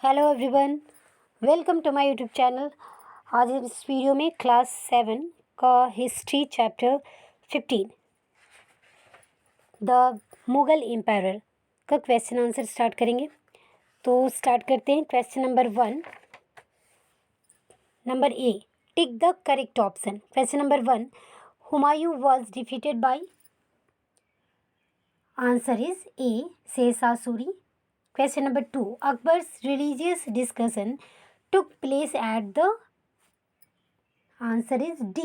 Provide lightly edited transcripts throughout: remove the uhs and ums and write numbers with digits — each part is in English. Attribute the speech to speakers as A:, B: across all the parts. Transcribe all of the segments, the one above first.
A: Hello everyone, welcome to my YouTube channel. आज इस video में क्लास 7 का history chapter 15 the Mughal empire का क्वेश्चन आंसर स्टार्ट करेंगे। तो स्टार्ट करते हैं। Question number 1, number A, tick the correct option. Question number 1, Humayun was defeated by. Answer is A, Sher Shah Suri. Question number 2. Akbar's religious discussion took place at the. Answer is D.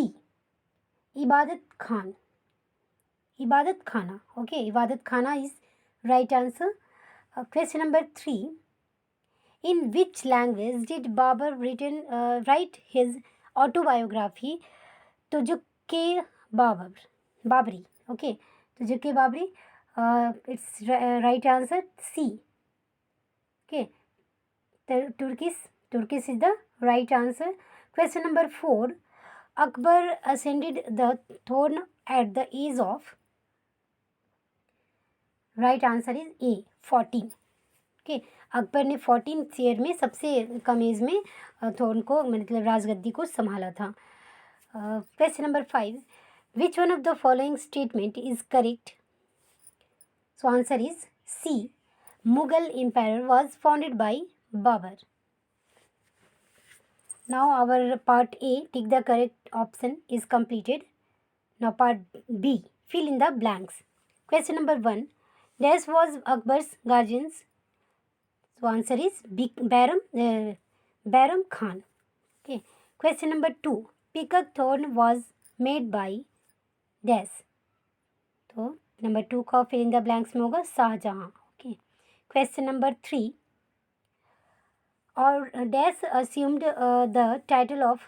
A: Ibadat Khan. Ibadat Khana. Okay, Ibadat Khana is right answer. Question number 3. In which language did Babur write his autobiography? Tujuke Babri. Okay, Tujuke Babri. It's right answer C. Okay, Turkish is the right answer. Question number 4. Akbar ascended the throne at the age of. Right answer is A, 14. Okay, Akbar ने 14 year में सबसे कम as में throne को मतलब राजगद्दी को संभाला था। Question number 5. Which one of the following statement is correct? So answer is C. Mughal Empire was founded by Babur. Now our part A, tick the correct option, is completed. Now part B, fill in the blanks. Question number 1. Dash was Akbar's guardians. So answer is Bairam Khan. Okay. Question number 2. Peacock throne was made by Dash. तो number 2 का fill in the blanks में होगा Shahjahan. Okay. Question number 3. Or Dash assumed the title of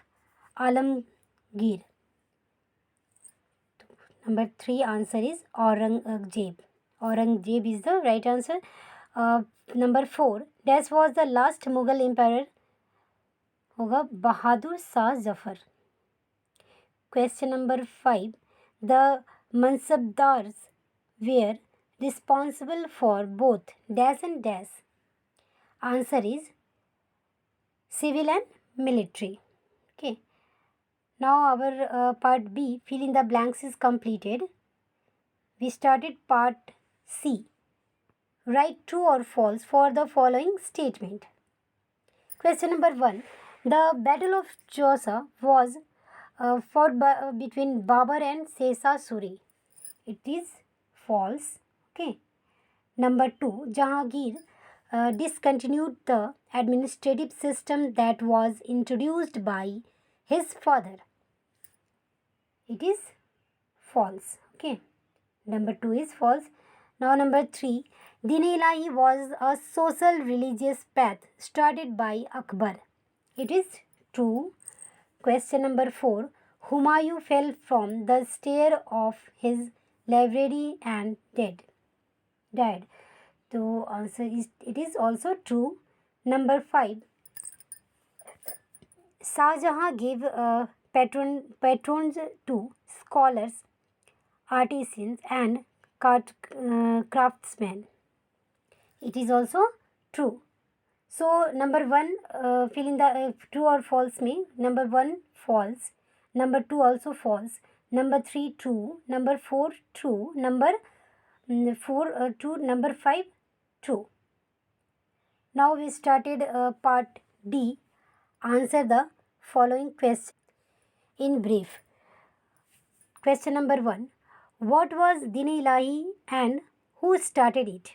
A: Alamgir. Number 3 answer is Aurangzeb. Aurangzeb is the right answer. Number 4. Dash was the last Mughal emperor. होगा Bahadur Shah Zafar. Question number 5. The Mansabdars were responsible for both Dash and Dash. Answer is civil and military. Okay. Now our part B, fill in the blanks, is completed. We started part C. Write true or false for the following statement. Question number 1. The Battle of Chausa was fought between Babur and Shersha Suri. It is false. Okay. Number 2. Jahangir discontinued the administrative system that was introduced by his father. It is false. Okay. Number 2 is false. Now number 3. Din-e-Ilahi was a social religious path started by Akbar. It is true. Question number 4. Humayun fell from the stair of his library and died. So answer is, it is also true. Number 5. Shahjahan gave patrons to scholars, artisans and craftsmen. It is also true. So number 1, fill in the true or false में. Number 1 false, number 2 also false, number 3 true, number 4 true, number 4 true, number 5 true. Now we started part D. Answer the following question in brief. Question number 1. What was Din-e-Ilahi and who started it?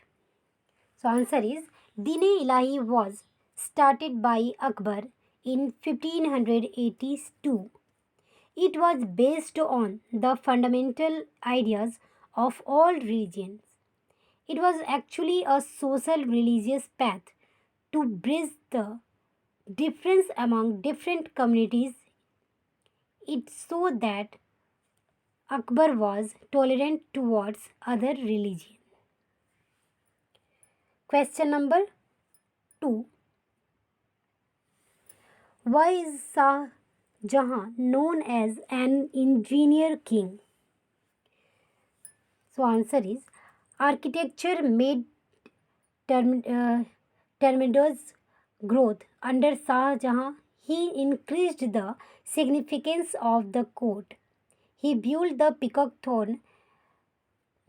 A: So answer is Din-e-Ilahi was started by Akbar in 1582. It was based on the fundamental ideas of all religions. It was actually a social religious path to bridge the difference among different communities. It so that Akbar was tolerant towards other religions. Question number 2. Why is Shah Jahan known as an engineer king? So answer is architecture made terminus growth under Shah Jahan, he increased the significance of the court. He built the Peacock Throne,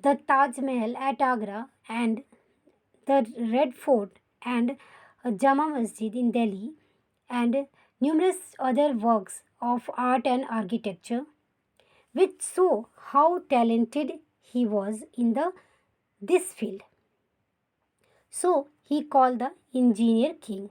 A: the Taj Mahal at Agra, and the Red Fort and Jama Masjid in Delhi, and numerous other works of art and architecture, which show how talented he was in this field. So he called the engineer king.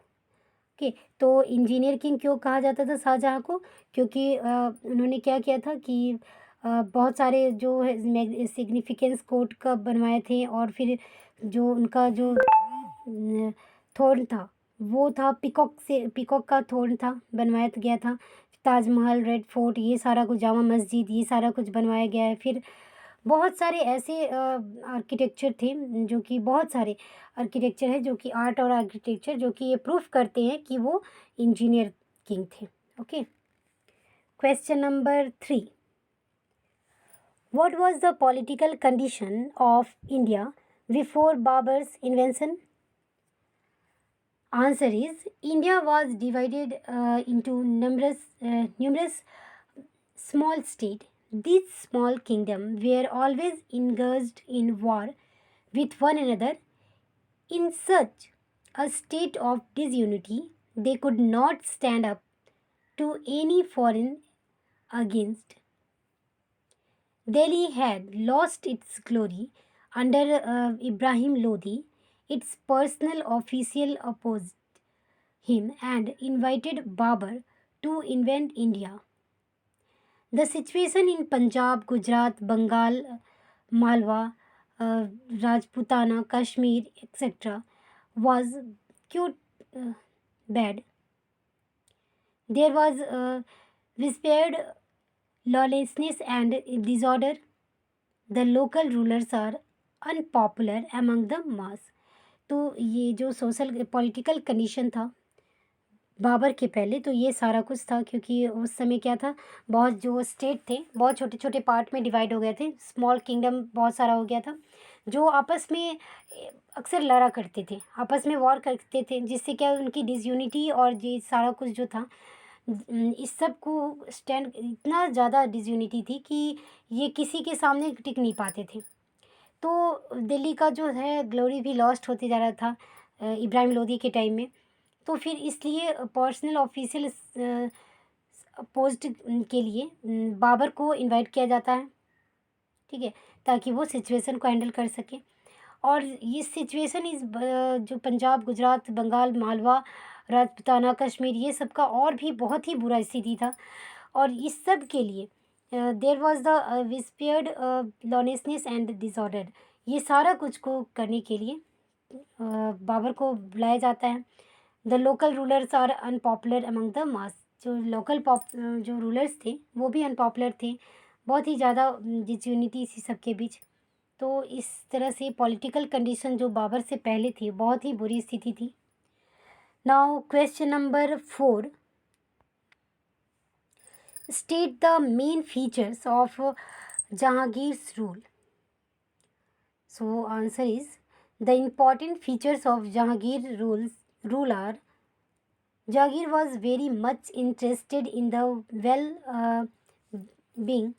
A: Okay, तो engineer king क्यों कहा जाता था शाहजहाँ को? क्योंकि उन्होंने क्या किया था कि बहुत सारे जो है सिग्निफिकेंस कोर्ट का बनवाए थे, और फिर जो उनका जो थ्रोन था वो था पीकॉक का थ्रोन था, बनवाया गया था। ताजमहल, रेड फोर्ट, ये सारा कुछ, जामा मस्जिद, ये सारा कुछ बनवाया गया है। फिर बहुत सारे ऐसे आर्किटेक्चर थे, जो कि बहुत सारे आर्किटेक्चर है, जो कि आर्ट और आर्किटेक्चर जो कि ये प्रूफ करते हैं कि वो इंजीनियर किंग थे। Okay, question number 3, what was the political condition of India before Babar's invention? Answer is, India was divided into numerous small states. These small kingdoms were always engaged in war with one another. In such a state of disunity, they could not stand up to any foreign against. Delhi had lost its glory under Ibrahim Lodi. Its personal official opposed him and invited Babur to invade India. The situation in Punjab, Gujarat, Bengal, Malwa, Rajputana, Kashmir, etc. was quite bad. There was whispered lawlessness and disorder. The local rulers are unpopular among the mass. तो ये जो social political condition था बाबर के पहले, तो ये सारा कुछ था, क्योंकि उस समय क्या था, बहुत जो स्टेट थे बहुत छोटे छोटे पार्ट में डिवाइड हो गए थे, स्मॉल किंगडम बहुत सारा हो गया था, जो आपस में अक्सर लड़ा करते थे, आपस में वॉर करते थे, जिससे क्या उनकी डिसयूनिटी और ये सारा कुछ जो था, इस सब को स्टैंड, इतना ज़्यादा डिसयूनिटी थी कि ये किसी के सामने टिक नहीं पाते थे। तो दिल्ली का जो है ग्लोरी भी लॉस्ट होते जा रहा था इब्राहिम लोदी के टाइम में। तो फिर इसलिए पर्सनल ऑफिशियल पोस्ट के लिए बाबर को इनवाइट किया जाता है, ठीक है, ताकि वो सिचुएशन को हैंडल कर सके। और ये सिचुएशन जो पंजाब, गुजरात, बंगाल, मालवा, राजपूताना, कश्मीर, ये सब का और भी बहुत ही बुरा स्थिति था। और इस सब के लिए there was the whispered loneliness and disorder, ये सारा कुछ को करने के लिए बाबर को बुलाया जाता है। The local rulers are unpopular among the mass, जो लोकल जो रूलर्स थे वो भी अनपॉपुलर थे, बहुत ही ज़्यादा डिसयूनिटी इसी सब के बीच। तो इस तरह से पॉलिटिकल कंडीशन जो बाबर से पहले थी बहुत ही बुरी स्थिति थी। Now question number 4, state the main features of Jahangir's rule. So answer is, the important features of Jahangir rule are, Jahangir was very much interested in the well-being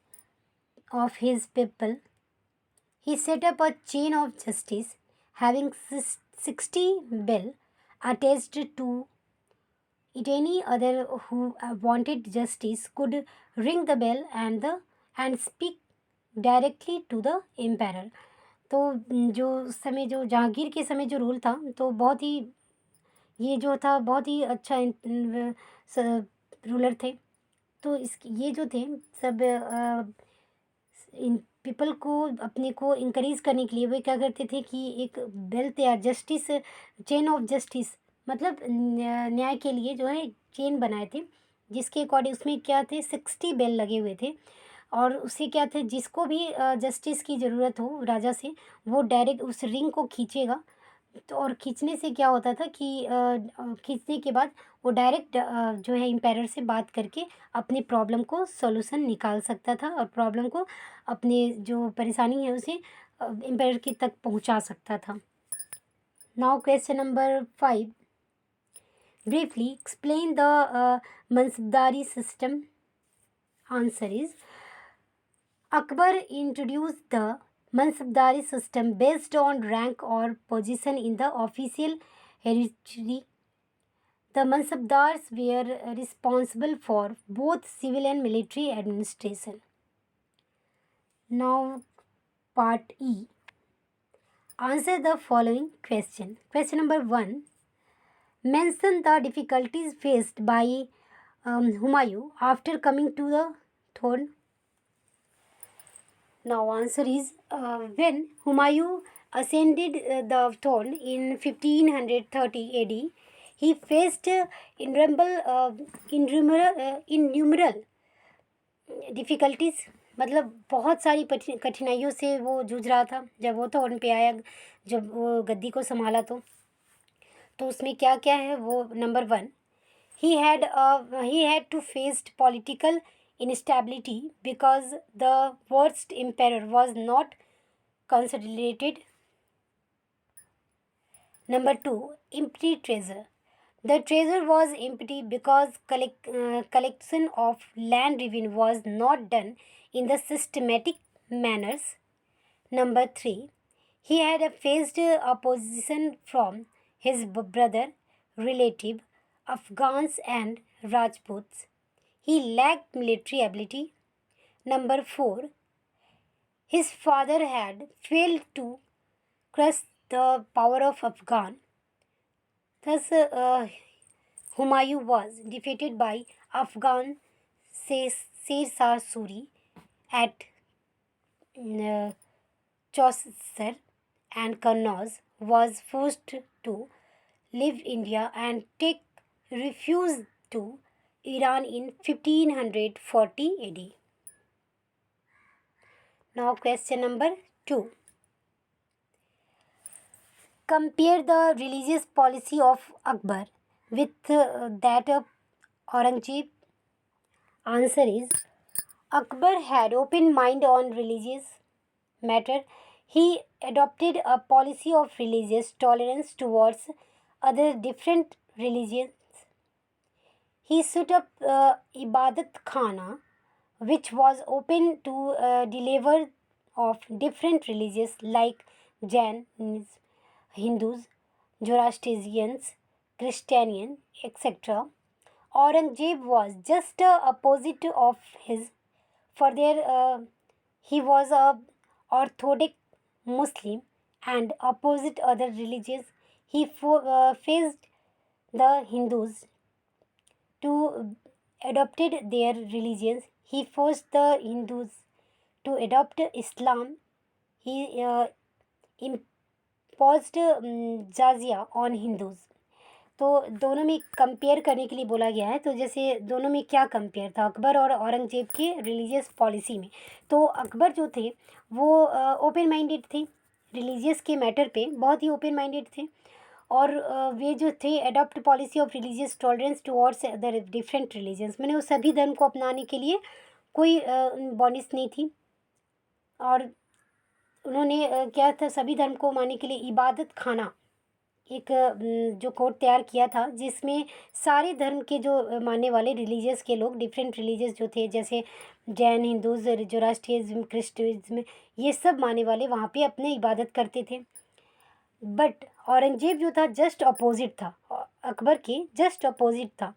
A: of his people. He set up a chain of justice having 60 bells attached to it. Any other who wanted justice could ring the bell and speak directly to the emperor. तो जो समय जो जहांगीर के समय जो rule था, तो बहुत ही ये जो था बहुत ही अच्छा रूलर थे। तो ये जो थे सब इन पीपल को अपने को इंकरेज करने के लिए वे क्या करते थे कि एक बेल तैयार, जस्टिस, चेन ऑफ जस्टिस, मतलब न्याय के लिए जो है चेन बनाए थे, जिसके अकॉर्डिंग उसमें क्या थे 60 बेल लगे हुए थे। और उससे क्या थे, जिसको भी जस्टिस की ज़रूरत हो राजा से, वो डायरेक्ट उस रिंग को खींचेगा। तो और खींचने से क्या होता था कि खींचने के बाद वो डायरेक्ट जो है एम्पायर से बात करके अपने प्रॉब्लम को सॉल्यूशन निकाल सकता था, और प्रॉब्लम को अपने जो परेशानी है उसे एम्पायर के तक पहुंचा सकता था। Now question number 5, Briefly explain the Mansabdari system. Answer is Akbar introduced the Mansabdari system based on rank or position in the official hierarchy. The Mansabdars were responsible for both civil and military administration. Now, part E. Answer the following question. Question number 1. Mention the difficulties faced by Humayun after coming to the throne. Now, answer is when Humayun ascended the throne in 1530 AD, he faced innumerable difficulties, मतलब बहुत सारी कठिनाइयों से वो जूझ रहा था जब वो थ्रोन पे आया, जब वो गद्दी को संभाला तो उसमें क्या क्या है वो. Number 1, he had to faced political instability because the worst emperor was not consolidated. Number 2, empty treasure. The treasure was empty because collection of land revenue was not done in the systematic manners. Number 3, he had faced opposition from his brother, relative, Afghans and Rajputs. He lacked military ability. Number 4, his father had failed to crush the power of Afghan. Thus, Humayun was defeated by Afghan Sher Shah Suri at Chaucer, and Kannauj was forced to leave India and take refuge to Iran in 1540 AD. Now, question number 2. Compare the religious policy of Akbar with that of Aurangzeb. Answer is Akbar had open mind on religious matter. He adopted a policy of religious tolerance towards other different religions. He set up Ibadat Khana, which was open to deliver of different religions like Jainism, Hindus, Zoroastrians, Christian, etc. Aurangzeb was just opposite of his. Further, he was a Orthodox Muslim and opposite other religions. He faced the Hindus to adopted their religions. He forced the Hindus to adopt Islam. He imposed jizya on Hindus. तो दोनों में compare करने के लिए बोला गया है. तो जैसे दोनों में क्या कंपेयर था अकबर और औरंगजेब के रिलीजियस पॉलिसी में. तो अकबर जो थे वो ओपन माइंडेड थे, रिलीजियस के मैटर पे बहुत ही ओपन माइंडेड थे. और वे जो थे adopt policy of religious tolerance towards other different religions, मैंने वो सभी धर्म को अपनाने के लिए कोई बॉन्डिस नहीं थी. और उन्होंने क्या था, सभी धर्म को मानने के लिए इबादत खाना एक जो कोड तैयार किया था जिसमें सारे धर्म के जो मानने वाले रिलीजियस के लोग, डिफरेंट रिलीजियस जो थे जैसे जैन, हिंदूज, जोरास्ट्रियज्म, क्रिश्चियज्म, ये सब मानने वाले वहाँ पे अपने इबादत करते थे. बट औरंगजेब जो था जस्ट अपोजिट था, अकबर के जस्ट अपोजिट था.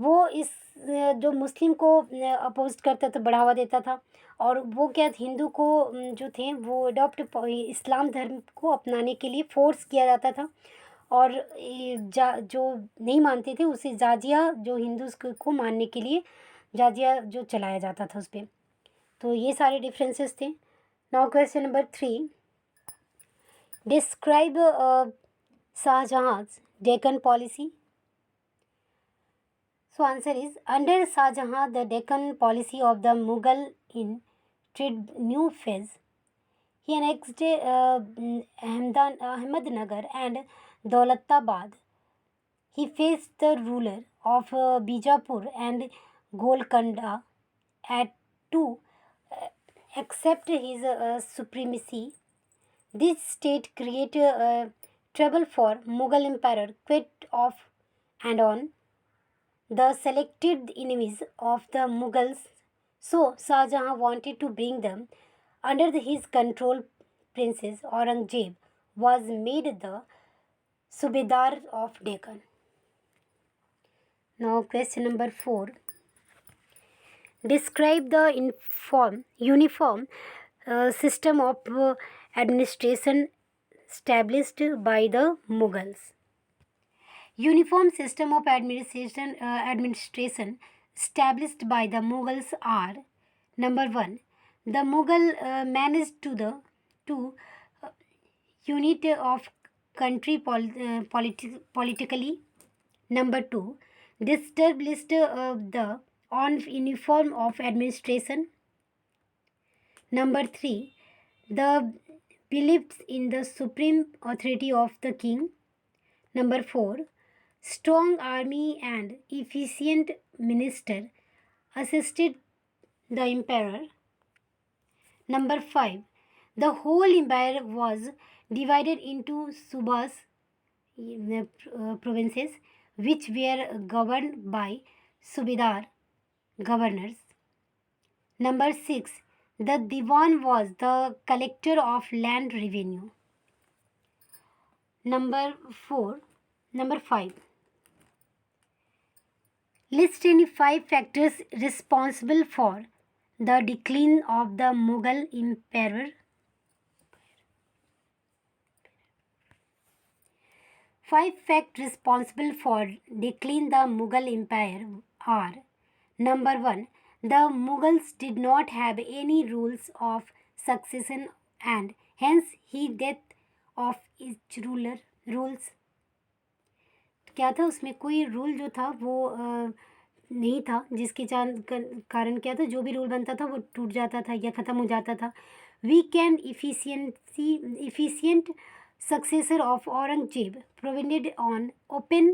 A: वो इस जो मुस्लिम को अपोज करता था, बढ़ावा देता था. और वो क्या हिंदू को जो थे वो अडॉप्ट इस्लाम धर्म को अपनाने के लिए फोर्स किया जाता था. और जो नहीं मानते थे उसे जाजिया, जो हिंदूज को मानने के लिए जाजिया जो चलाया जाता था उस पर. तो ये सारे डिफरेंसेस थे. Now question number 3. Describe Shahjahan's Deccan policy. So answer is under Shah Jahan the Deccan policy of the Mughal entered new phase. He annexed Ahmednagar and Daulatabad. He faced the ruler of Bijapur and Golconda at to accept his supremacy. This state created trouble for Mughal emperor, quit of and on the selected enemies of the Mughals. So Shah Jahan wanted to bring them under his control. Princess Aurangzeb was made the Subedar of Deccan. Now question number 4. Describe the uniform system of administration established by the Mughals. Uniform system of administration established by the Mughals are: number 1, the Mughal managed to unit of country politically. Number 2, they established the on uniform of administration. Number 3, the beliefs in the supreme authority of the king. Number 4, strong army and efficient minister assisted the emperor. Number 5, the whole empire was divided into subas, provinces, which were governed by subedar governors. Number 6, the Diwan was the collector of land revenue. Number 5. List any 5 factors responsible for the decline of the Mughal Empire. 5 facts responsible for decline the Mughal Empire are: number 1, the Mughals did not have any rules of succession and hence he death of each ruler rules. क्या था उसमें, कोई rule जो था वो नहीं था, जिसके कारण क्या था, जो भी रूल बनता था वो टूट जाता था या ख़त्म हो जाता था. Weak and efficient successor of Aurangzeb provided on open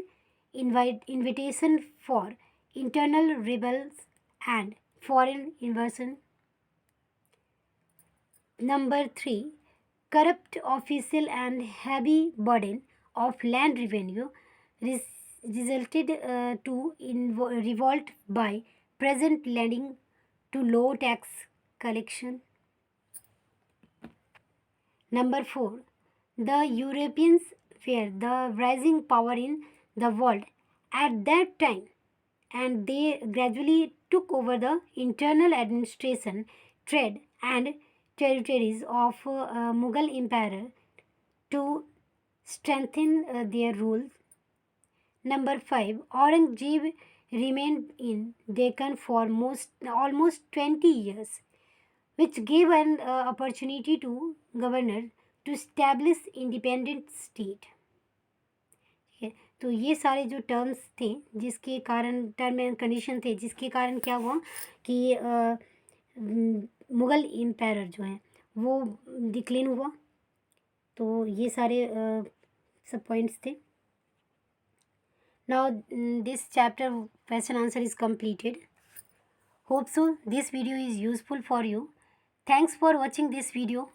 A: invitation for internal rebels and foreign invasion. Number 3, corrupt official and heavy burden of land revenue resulted to revolt by present leading to low tax collection. Number 4, the Europeans were the rising power in the world at that time and they gradually took over the internal administration, trade and territories of Mughal Empire to strengthen their rule. Number 5, Aurangzeb remained in Deccan for almost 20 years, which gave an opportunity to governor to establish independent state. ठीक है, तो ये सारे जो terms थे जिसके कारण, term and condition थे जिसके कारण क्या हुआ कि मुग़ल एम्पायर जो है वो डिक्लेन हुआ. तो ये सारे सब पॉइंट्स थे. Now this chapter question answer is completed. Hope so this video is useful for you. Thanks for watching this video.